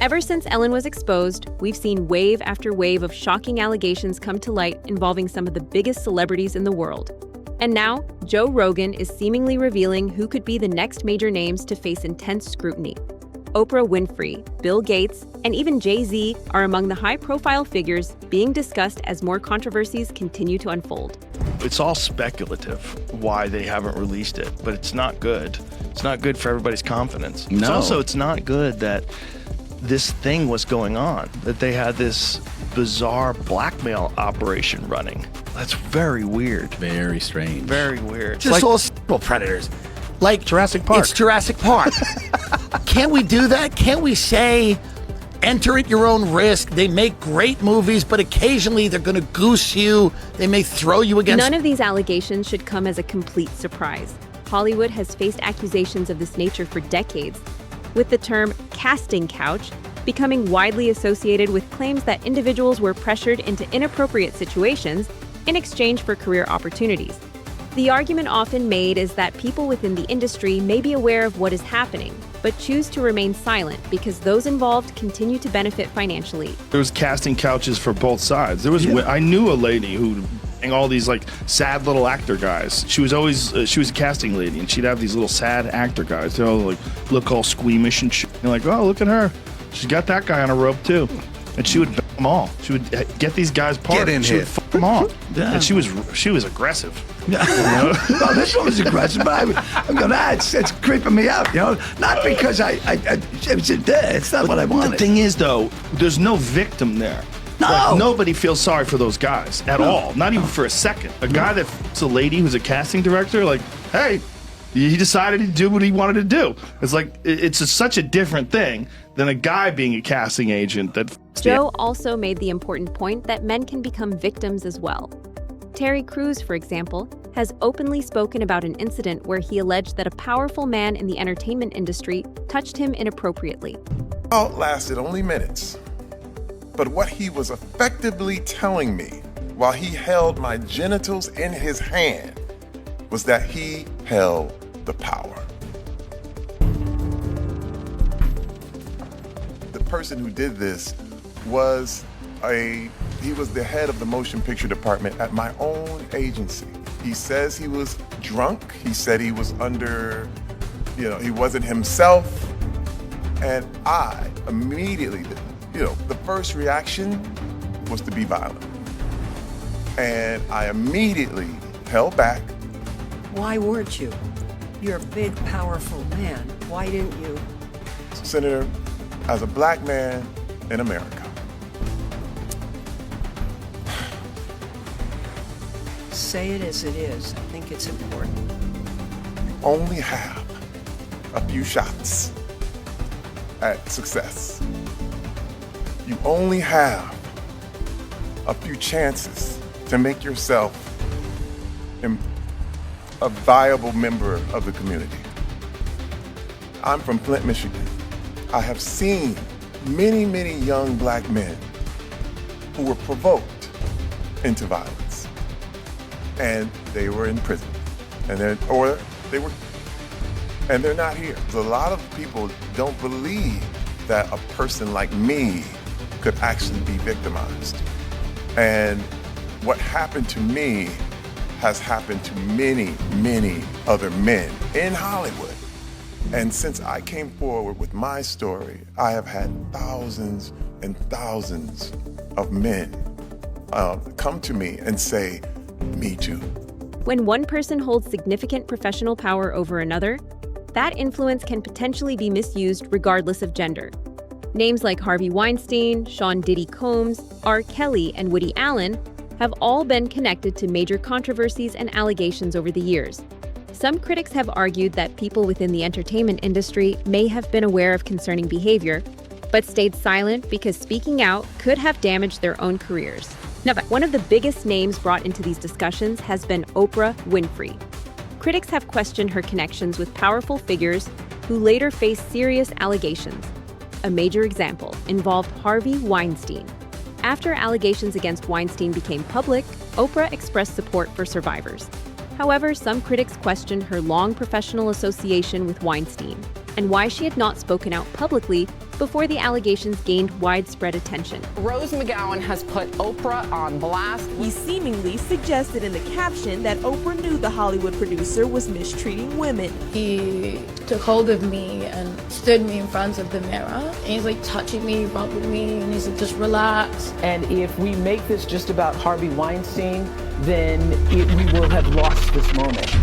Ever since Ellen was exposed, we've seen wave after wave of shocking allegations come to light involving some of the biggest celebrities in the world. And now, Joe Rogan is seemingly revealing who could be the next major names to face intense scrutiny. Oprah Winfrey, Bill Gates, and even Jay-Z are among the high-profile figures being discussed as more controversies continue to unfold. It's all speculative why they haven't released it, but it's not good. It's not good for everybody's confidence. No. It's not good that this thing was going on, that they had this bizarre blackmail operation running. That's very weird. Very strange. Very weird. Just all simple predators. Like Jurassic Park. It's Jurassic Park. Can't we do that? Can't we say, enter at your own risk? They make great movies, but occasionally they're going to goose you. They may throw you against... None of these allegations should come as a complete surprise. Hollywood has faced accusations of this nature for decades, with the term casting couch becoming widely associated with claims that individuals were pressured into inappropriate situations in exchange for career opportunities. The argument often made is that people within the industry may be aware of what is happening, but choose to remain silent because those involved continue to benefit financially. There was casting couches for both sides. I knew a lady who and all these like sad little actor guys. She was always she was a casting lady, and she'd have these little sad actor guys. They all like look all squeamish and shit. You're like, oh, look at her. She's got that guy on a rope too. And she would bang them all. She would get these guys parked. She would fuck them all. Yeah. And she was aggressive. Well, this one was aggressive, but I'm going, it's creeping me out, Not because it's not what I wanted. The thing is, though, there's no victim there. No. Like, nobody feels sorry for those guys at all. Not even for a second. A guy that's a lady who's a casting director, like, hey, he decided to do what he wanted to do. It's like, it's such a different thing than a guy being a casting agent. Joe also made the important point that men can become victims as well. Terry Crews, for example, has openly spoken about an incident where he alleged that a powerful man in the entertainment industry touched him inappropriately. It lasted only minutes, but what he was effectively telling me while he held my genitals in his hand was that he held the power. The person who did this was he was the head of the motion picture department at my own agency. He says he was drunk. He said he was under, he wasn't himself. And I immediately, the first reaction was to be violent. And I immediately held back. Why weren't you? You're a big, powerful man. Why didn't you? Senator, as a black man in America, say it as it is. I think it's important. You only have a few shots at success. You only have a few chances to make yourself a viable member of the community. I'm from Flint, Michigan. I have seen many, many young black men who were provoked into violence, and they were in prison, and they're not here. A lot of people don't believe that a person like me could actually be victimized. And what happened to me has happened to many, many other men in Hollywood. And since I came forward with my story, I have had thousands and thousands of men come to me and say, me too. When one person holds significant professional power over another, that influence can potentially be misused regardless of gender. Names like Harvey Weinstein, Sean Diddy Combs, R. Kelly, and Woody Allen have all been connected to major controversies and allegations over the years. Some critics have argued that people within the entertainment industry may have been aware of concerning behavior, but stayed silent because speaking out could have damaged their own careers. Now, one of the biggest names brought into these discussions has been Oprah Winfrey. Critics have questioned her connections with powerful figures who later faced serious allegations. A major example involved Harvey Weinstein. After allegations against Weinstein became public, Oprah expressed support for survivors. However, some critics questioned her long professional association with Weinstein and why she had not spoken out publicly before the allegations gained widespread attention. Rose McGowan has put Oprah on blast. He seemingly suggested in the caption that Oprah knew the Hollywood producer was mistreating women. He took hold of me and stood me in front of the mirror. And he's like touching me, rubbing me, and he's like, just relax. And if we make this just about Harvey Weinstein, then we will have lost this moment.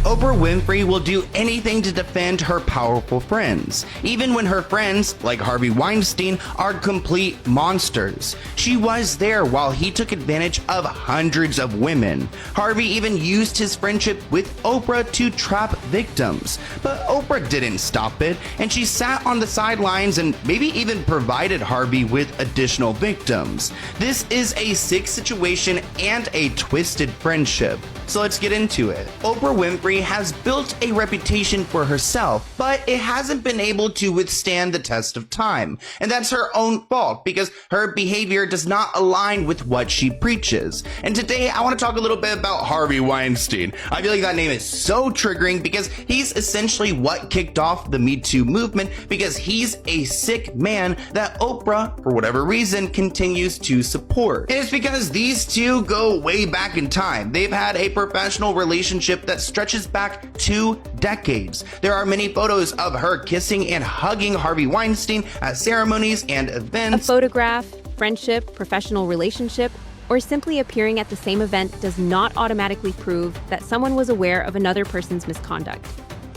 Oprah Winfrey will do anything to defend her powerful friends, even when her friends, like Harvey Weinstein, are complete monsters. She was there while he took advantage of hundreds of women. Harvey even used his friendship with Oprah to trap victims. But Oprah didn't stop it, and she sat on the sidelines and maybe even provided Harvey with additional victims. This is a sick situation and a twisted friendship. So let's get into it. Oprah Winfrey has built a reputation for herself, but it hasn't been able to withstand the test of time. And that's her own fault because her behavior does not align with what she preaches. And today I want to talk a little bit about Harvey Weinstein. I feel like that name is so triggering because he's essentially what kicked off the Me Too movement, because he's a sick man that Oprah, for whatever reason, continues to support. And it's because these two go way back in time. They've had a professional relationship that stretches back 2 decades. There are many photos of her kissing and hugging Harvey Weinstein at ceremonies and events. A photograph, friendship, professional relationship, or simply appearing at the same event does not automatically prove that someone was aware of another person's misconduct.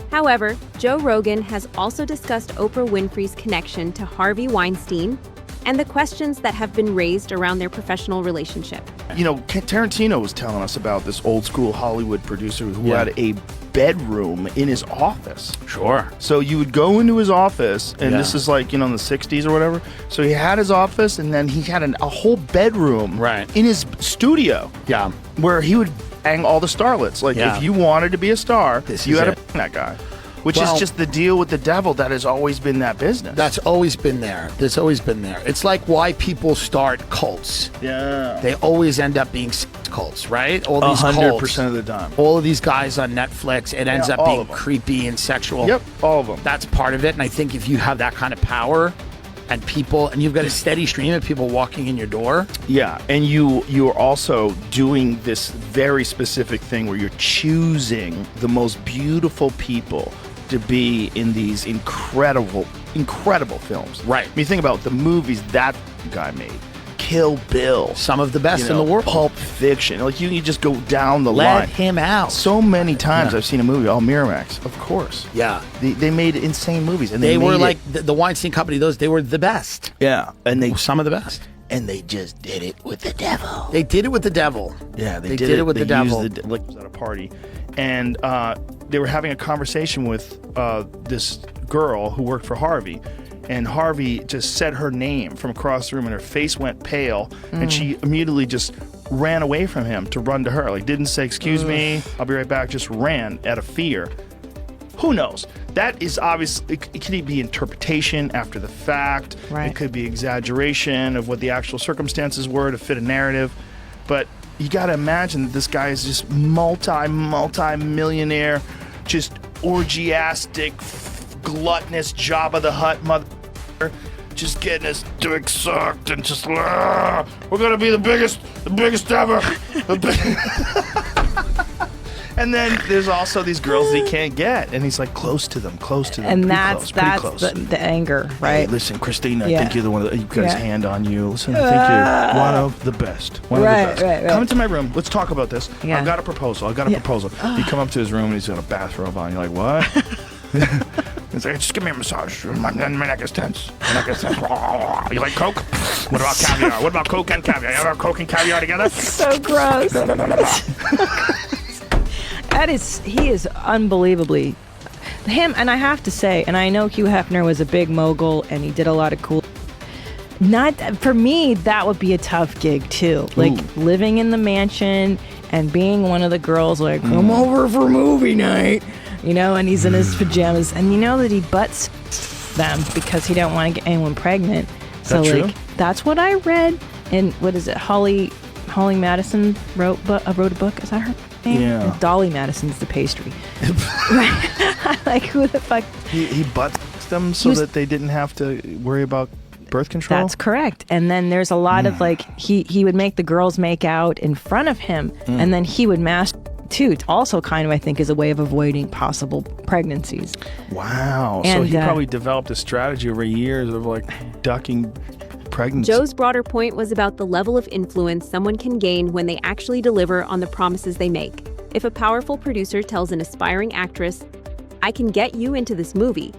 However, Joe Rogan has also discussed Oprah Winfrey's connection to Harvey Weinstein and the questions that have been raised around their professional relationship. You know, Tarantino was telling us about this old school Hollywood producer who had a bedroom in his office. Sure. So you would go into his office, and this is like, in the 60s or whatever. So he had his office, and then he had a whole bedroom in his studio. Yeah. Where he would bang all the starlets. Like, if you wanted to be a star, you had to bang that guy. Which is just the deal with the devil that has always been that business. That's always been there. That's always been there. It's like why people start cults. Yeah. They always end up being cults, right? All these 100% of the time. All of these guys on Netflix, it ends up being creepy and sexual. Yep, all of them. That's part of it. And I think if you have that kind of power and people, and you've got a steady stream of people walking in your door. Yeah, and you're also doing this very specific thing where you're choosing the most beautiful people to be in these incredible films. Right. I mean, think about the movies that guy made. Kill Bill. Some of the best in the world. Pulp Fiction. Like, you can just go down the line. Let him out. So many times I've seen a movie. Oh, Miramax. Of course. Yeah. They made insane movies. And they were like, the Weinstein Company, they were the best. Yeah. And some of the best. And they just did it with the devil. They did it with the devil. Yeah, they did it with the devil. Like, at a party. And they were having a conversation with this girl who worked for Harvey. And Harvey just said her name from across the room, and her face went pale. And she immediately just ran away from him to run to her. Like, didn't say, excuse me, I'll be right back. Just ran out of fear. Who knows? That is obviously, it could be interpretation after the fact. Right. It could be exaggeration of what the actual circumstances were to fit a narrative. But you got to imagine that this guy is just multi-millionaire, just orgiastic, gluttonous Jabba the Hutt mother, just getting his dick sucked and just, we're going to be the biggest ever. And then there's also these girls that he can't get, and he's like close to them. And that's the anger, right? Hey, listen, Christina, I think you're the one that, you've got his hand on you. Listen, I think you're one of the best. One of the best. Right. Come into my room. Let's talk about this. Yeah. I've got a proposal. You come up to his room, and he's got a bathrobe on. You're like, what? He's like, just give me a massage. My neck is tense. You like Coke? What about caviar? What about Coke and caviar? You ever have Coke and caviar together? So gross. He is unbelievably him, and I have to say, and I know Hugh Hefner was a big mogul and he did a lot of cool. Not for me, that would be a tough gig too. Like living in the mansion and being one of the girls, like come over for movie night, and he's in his pajamas, and that he butts them because he don't want to get anyone pregnant. So that true? That's what I read. And what is it? Holly Madison wrote a book. Is that her name? Yeah. And Dolly Madison's the pastry. Like, who the fuck? He butts them so that they didn't have to worry about birth control? That's correct. And then there's a lot of like, he would make the girls make out in front of him, and then he would masturbate too. Also kind of, I think, is a way of avoiding possible pregnancies. Wow. And, so he probably developed a strategy over years of like ducking pregnancy. Joe's broader point was about the level of influence someone can gain when they actually deliver on the promises they make. If a powerful producer tells an aspiring actress, "I can get you into this movie,"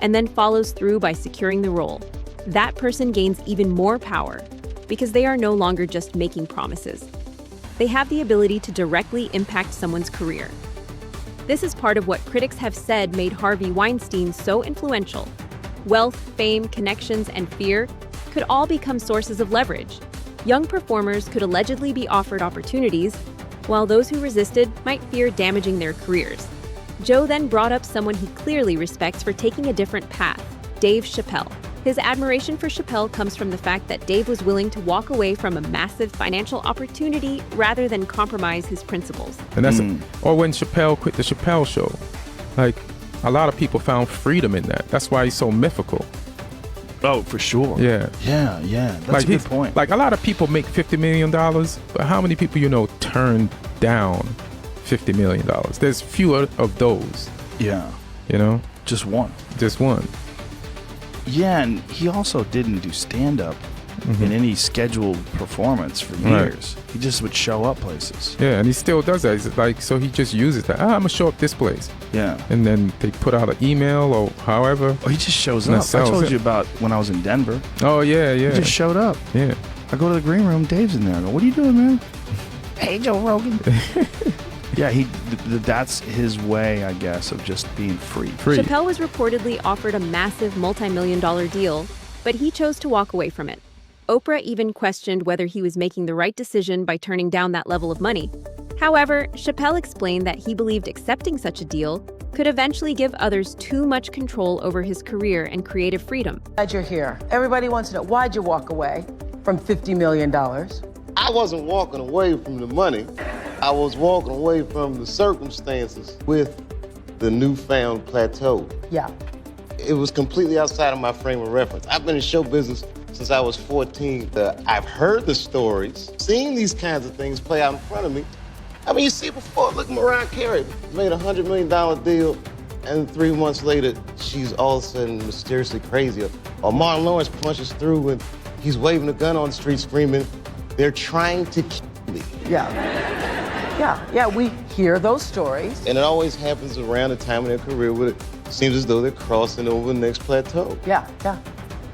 and then follows through by securing the role, that person gains even more power because they are no longer just making promises. They have the ability to directly impact someone's career. This is part of what critics have said made Harvey Weinstein so influential. Wealth, fame, connections, and fear could all become sources of leverage. Young performers could allegedly be offered opportunities, while those who resisted might fear damaging their careers. Joe then brought up someone he clearly respects for taking a different path, Dave Chappelle. His admiration for Chappelle comes from the fact that Dave was willing to walk away from a massive financial opportunity rather than compromise his principles. And that's or when Chappelle quit the Chappelle Show, like a lot of people found freedom in that. That's why he's so mythical. Oh, for sure. Yeah. Yeah. That's like a good point. Like a lot of people make $50 million, but how many people turn down $50 million? There's fewer of those. Yeah. Just one. Just one. Yeah, and he also didn't do stand-up in any scheduled performance for years. He just would show up places. Yeah, and he still does that. It's like, so he just uses that. I'm going to show up this place. Yeah. And then they put out an email or however. Oh, he just shows up. I told you about when I was in Denver. Oh, yeah. He just showed up. Yeah. I go to the green room, Dave's in there. I go, "What are you doing, man?" "Hey, Joe Rogan." Yeah, that's his way, I guess, of just being free. Chappelle was reportedly offered a massive multi-million-dollar deal, but he chose to walk away from it. Oprah even questioned whether he was making the right decision by turning down that level of money. However, Chappelle explained that he believed accepting such a deal could eventually give others too much control over his career and creative freedom. Glad you're here. Everybody wants to know, why'd you walk away from $50 million? I wasn't walking away from the money. I was walking away from the circumstances with the newfound plateau. Yeah. It was completely outside of my frame of reference. I've been in show business since I was 14. I've heard the stories, seen these kinds of things play out in front of me. I mean, you see before, look, Mariah Carey made a $100 million deal, and 3 months later, she's all of a sudden mysteriously crazy. Or Martin Lawrence punches through and he's waving a gun on the street screaming, "They're trying to kill me." Yeah, we hear those stories. And it always happens around the time of their career where it seems as though they're crossing over the next plateau. Yeah.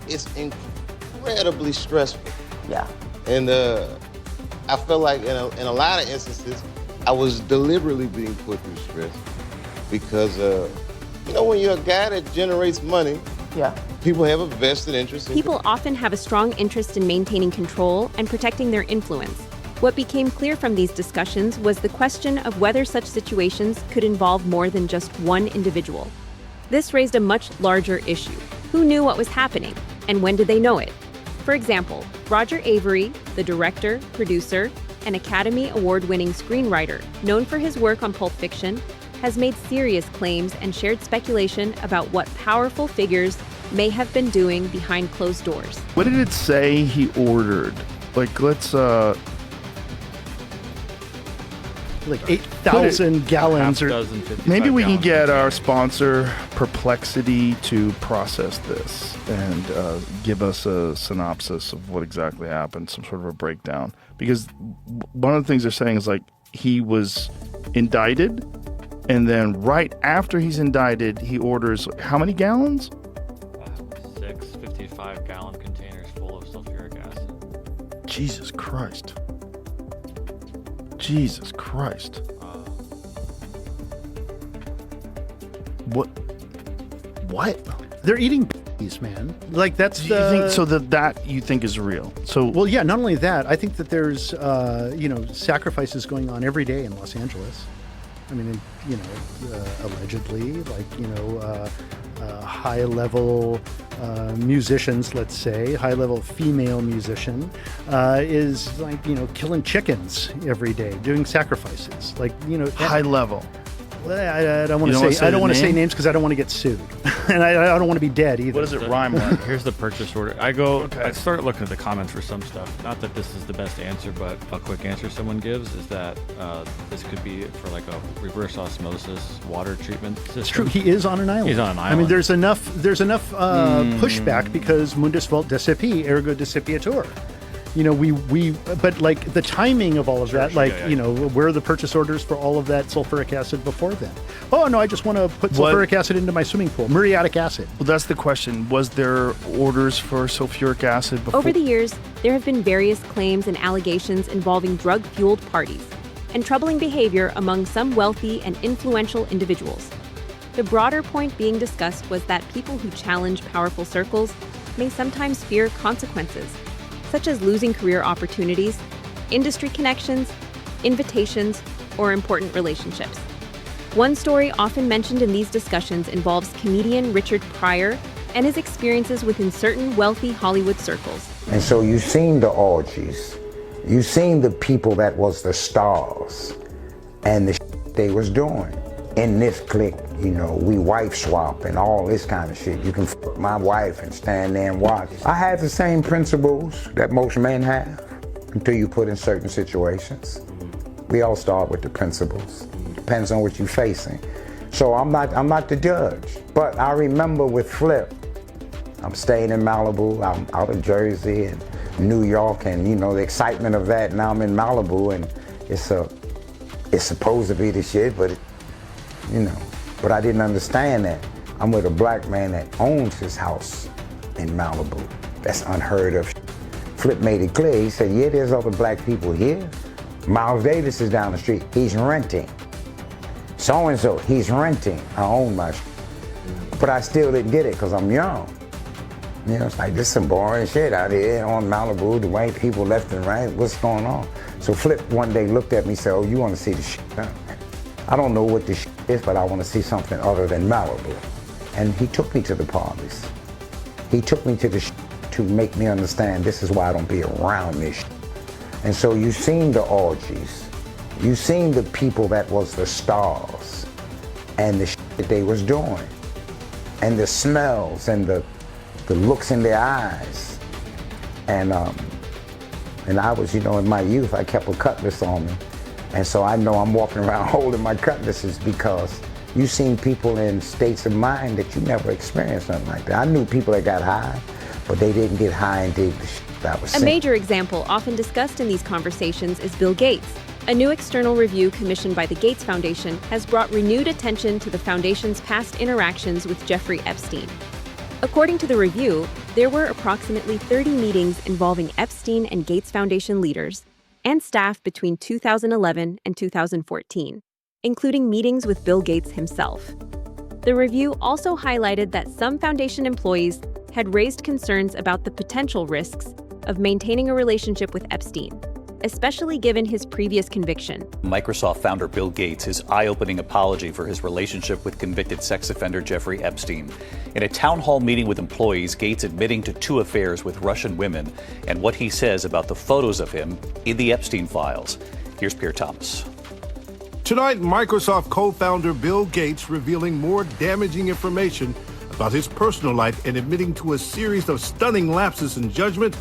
It's incredibly stressful. Yeah. And I felt like in a lot of instances, I was deliberately being put through stress because, when you're a guy that generates money, people have a vested interest in People often have a strong interest in maintaining control and protecting their influence. What became clear from these discussions was the question of whether such situations could involve more than just one individual. This raised a much larger issue. Who knew what was happening, and when did they know it? For example, Roger Avery, the director, producer, and Academy Award-winning screenwriter, known for his work on Pulp Fiction, has made serious claims and shared speculation about what powerful figures may have been doing behind closed doors. What did it say he ordered? Like, let's like 8,000 gallons or maybe we can get our sponsor Perplexity to process this and give us a synopsis of what exactly happened, some sort of a breakdown, because one of the things they're saying is like he was indicted and then right after he's indicted he orders how many gallons? 6 55-gallon containers full of sulfuric acid. Jesus Christ. Jesus Christ. What? They're eating peas, man. Like that's you think so that you think is real. So well, yeah. Not only that, I think that there's sacrifices going on every day in Los Angeles. I mean, allegedly, like high-level musicians, let's say, high-level female musician, is like killing chickens every day, doing sacrifices, like high level. I don't want to say. I don't want to say names because I don't want to get sued, and I don't want to be dead either. What does it rhyme like? Here's the purchase order. I start looking at the comments for some stuff. Not that this is the best answer, but a quick answer someone gives is that this could be for like a reverse osmosis water treatment system. It's true. He is on an island. He's on an island. I mean, there's enough pushback because mundus vult decipi, ergo decipiatur. You know, but like the timing of all of that, you know, where are the purchase orders for all of that sulfuric acid before then? Oh, no, I just want to put sulfuric acid into my swimming pool, muriatic acid. Well, that's the question. Was there orders for sulfuric acid before? Over the years, there have been various claims and allegations involving drug-fueled parties and troubling behavior among some wealthy and influential individuals. The broader point being discussed was that people who challenge powerful circles may sometimes fear consequences, such as losing career opportunities, industry connections, invitations, or important relationships. One story often mentioned in these discussions involves comedian Richard Pryor and his experiences within certain wealthy Hollywood circles. And so you've seen the orgies, you've seen the people that was the stars, and the shit they was doing. In this clique, you know, we wife swap and all this kind of shit. You can fuck my wife and stand there and watch. I had the same principles that most men have until you put in certain situations. We all start with the principles. Depends on what you're facing. So I'm not the judge. But I remember with Flip, I'm staying in Malibu, I'm out of Jersey and New York, and you know, the excitement of that. Now I'm in Malibu and it's supposed to be the shit, but you know, but I didn't understand that. I'm with a black man that owns his house in Malibu. That's unheard of. Flip made it clear. He said, yeah, there's other black people here. Miles Davis is down the street. He's renting. So-and-so, he's renting. I own my but I still didn't get it because I'm young. You know, it's like, this is some boring shit out here on Malibu, the white people left and right, what's going on? So Flip one day looked at me and said, oh, you want to see the shit, huh? I don't know what this shit is, but I want to see something other than Malibu. And he took me to the parties. He took me to the shit to make me understand this is why I don't be around this shit. And so you've seen the orgies. You've seen the people that was the stars and the shit that they was doing. And the smells and the looks in their eyes. And I was, you know, in my youth, I kept a cutlass on me. And so I know I'm walking around holding my cutlasses because you've seen people in states of mind that you never experienced something like that. I knew people that got high, but they didn't get high and did the shit I was saying. A major example often discussed in these conversations is Bill Gates. A new external review commissioned by the Gates Foundation has brought renewed attention to the foundation's past interactions with Jeffrey Epstein. According to the review, there were approximately 30 meetings involving Epstein and Gates Foundation leaders and staff between 2011 and 2014, including meetings with Bill Gates himself. The review also highlighted that some foundation employees had raised concerns about the potential risks of maintaining a relationship with Epstein, especially given his previous conviction. Microsoft founder Bill Gates, his eye-opening apology for his relationship with convicted sex offender Jeffrey Epstein. In a town hall meeting with employees, Gates admitting to 2 affairs with Russian women and what he says about the photos of him in the Epstein files. Here's Pierre Thomas. Tonight, Microsoft co-founder Bill Gates revealing more damaging information about his personal life and admitting to a series of stunning lapses in judgment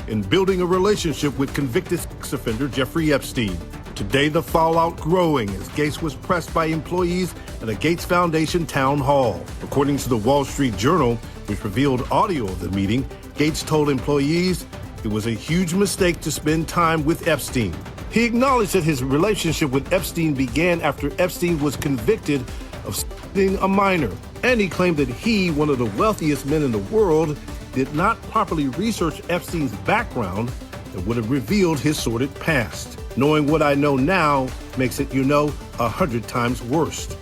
in building a relationship with convicted sex offender Jeffrey Epstein. Today, the fallout growing as Gates was pressed by employees at a Gates Foundation town hall. According to the Wall Street Journal, which revealed audio of the meeting, Gates told employees it was a huge mistake to spend time with Epstein. He acknowledged that his relationship with Epstein began after Epstein was convicted of being a minor, and he claimed that he, one of the wealthiest men in the world, did not properly research Epstein's background that would have revealed his sordid past. Knowing what I know now makes it, 100 times worse.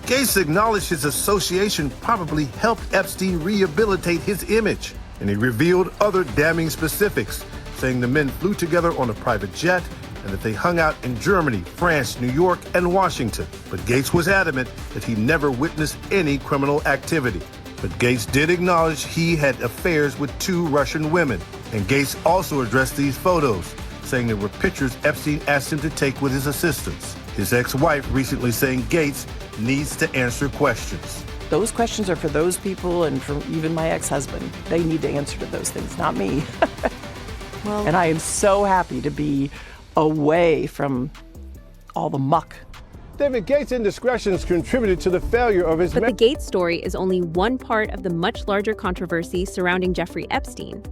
Gates acknowledged his association probably helped Epstein rehabilitate his image, and he revealed other damning specifics, saying the men flew together on a private jet and that they hung out in Germany, France, New York, and Washington. But Gates was adamant that he never witnessed any criminal activity. But Gates did acknowledge he had affairs with 2 Russian women. And Gates also addressed these photos, saying there were pictures Epstein asked him to take with his assistants. His ex-wife recently saying Gates needs to answer questions. Those questions are for those people and for even my ex-husband. They need to answer to those things, not me. Well, and I am so happy to be away from all the muck. David Gates' indiscretions contributed to the failure of his But the Gates story is only one part of the much larger controversy surrounding Jeffrey Epstein.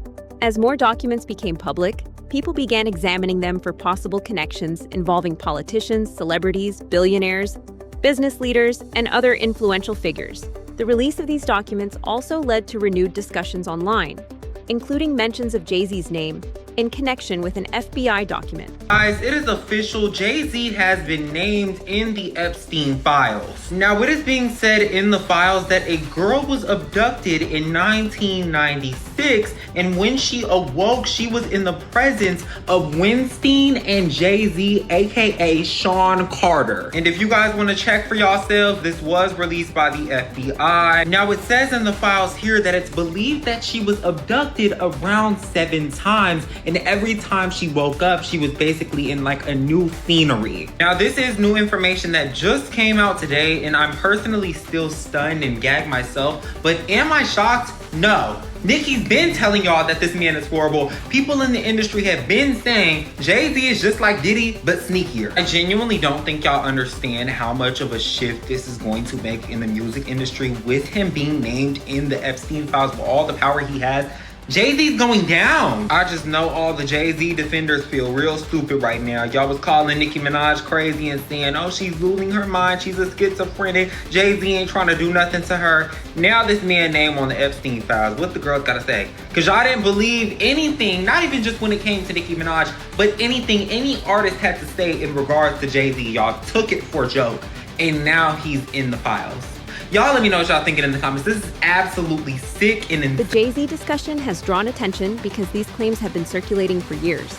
As more documents became public, people began examining them for possible connections involving politicians, celebrities, billionaires, business leaders, and other influential figures. The release of these documents also led to renewed discussions online, including mentions of Jay-Z's name in connection with an FBI document. Guys, it is official. Jay-Z has been named in the Epstein files. Now, it is being said in the files that a girl was abducted in 1996, and when she awoke, she was in the presence of Weinstein and Jay-Z, aka Sean Carter. And if you guys want to check for yourselves, this was released by the FBI. Now, it says in the files here that it's believed that she was abducted around 7 times, and every time she woke up, she was basically in like a new scenery. Now, this is new information that just came out today, and I'm personally still stunned and gagged myself, but am I shocked? No. Nicki's been telling y'all that this man is horrible. People in the industry have been saying Jay-Z is just like Diddy, but sneakier. I genuinely don't think y'all understand how much of a shift this is going to make in the music industry with him being named in the Epstein files with all the power he has. Jay-Z's going down. I just know all the Jay-Z defenders feel real stupid right now. Y'all was calling Nicki Minaj crazy and saying, oh, she's losing her mind, she's a schizophrenic, Jay-Z ain't trying to do nothing to her. Now this man name on the Epstein files, what the girls gotta say? Cause y'all didn't believe anything, not even just when it came to Nicki Minaj, but anything any artist had to say in regards to Jay-Z. Y'all took it for a joke, and now he's in the files. Y'all let me know what y'all thinking in the comments. This is absolutely sick and The Jay-Z discussion has drawn attention because these claims have been circulating for years.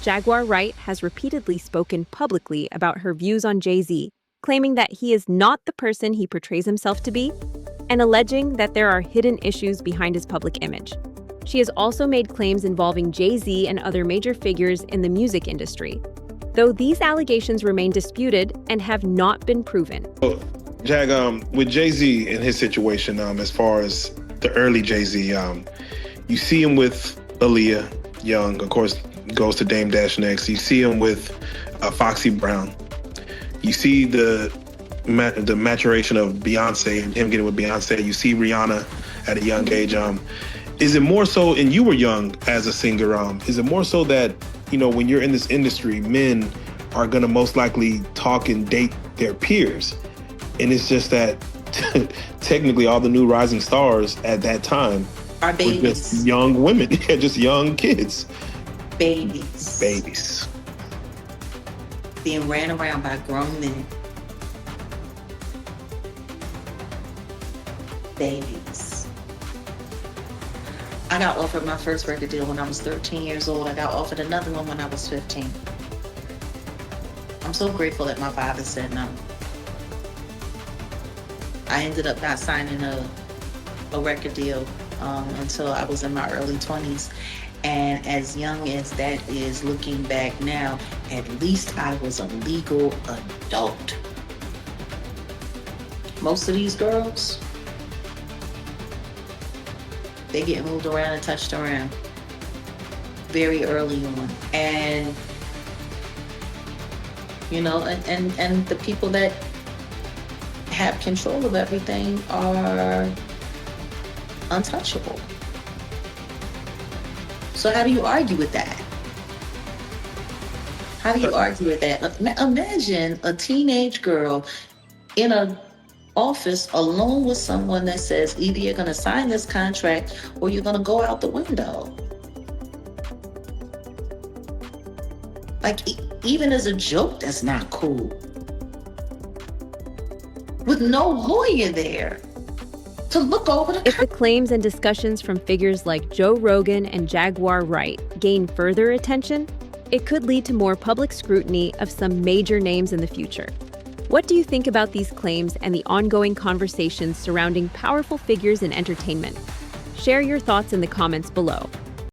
Jaguar Wright has repeatedly spoken publicly about her views on Jay-Z, claiming that he is not the person he portrays himself to be, and alleging that there are hidden issues behind his public image. She has also made claims involving Jay-Z and other major figures in the music industry, though these allegations remain disputed and have not been proven. Jag, with Jay-Z and his situation, as far as the early Jay-Z, you see him with Aaliyah Young, of course, goes to Dame Dash next. You see him with Foxy Brown. You see the maturation of Beyonce and him getting with Beyonce. You see Rihanna at a young age. Is it more so, and you were young as a singer, is it more so that, you know, when you're in this industry, men are gonna most likely talk and date their peers? And it's just that technically all the new rising stars at that time are babies. Were just young women, just young kids. Babies. Babies. Being ran around by grown men. Babies. I got offered my first record deal when I was 13 years old. I got offered another one when I was 15. I'm so grateful that my father said no. I ended up not signing a record deal until I was in my early 20s. And as young as that is, looking back now, at least I was a legal adult. Most of these girls, they get moved around and touched around very early on. And, you know, and the people that have control of everything are untouchable. So how do you argue with that? How do you argue with that? Imagine a teenage girl in an office alone with someone that says either you're gonna sign this contract or you're gonna go out the window. Like, even as a joke, that's not cool. With no lawyer there to look over the... If the claims and discussions from figures like Joe Rogan and Jaguar Wright gain further attention, it could lead to more public scrutiny of some major names in the future. What do you think about these claims and the ongoing conversations surrounding powerful figures in entertainment? Share your thoughts in the comments below.